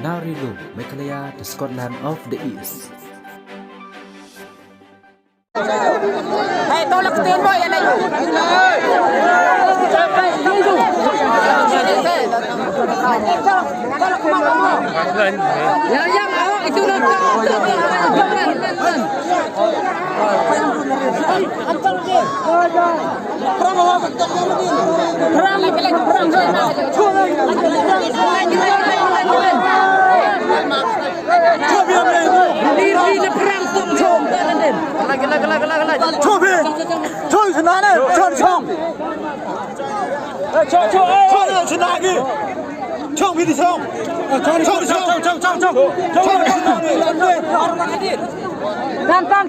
Narilu, Mekalaya, the Scotland of the East. Hey, tolak tingin mo, yan ay. Tolak mata mo. Yang, itu nak. Perang lagi.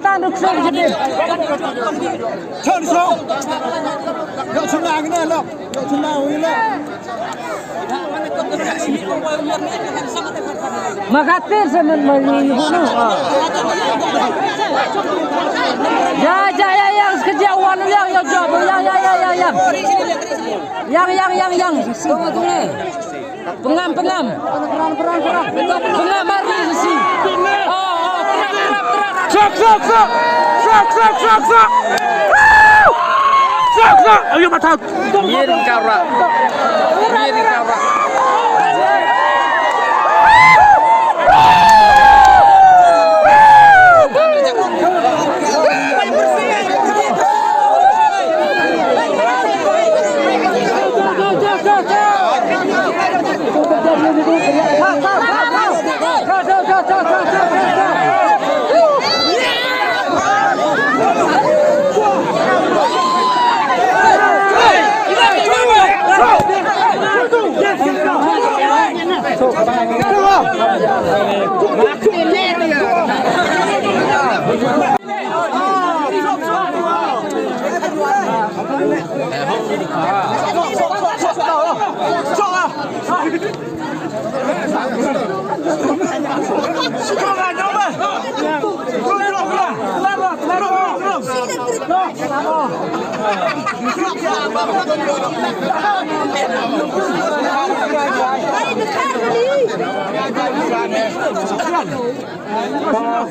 Tan được xong chứ đi. Chơi đi xong. Gạo chân nào cái này đâu? Gạo chân nào cái này? Magatir sa mali ano. Ya yang kejawan yang job yang. Tunggu. Pengam. Pengam mari si. Sok. Ayo mata. Miring kara.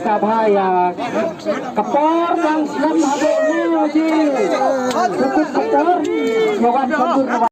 Sabaya kapor dan siap habis ni cukup betul.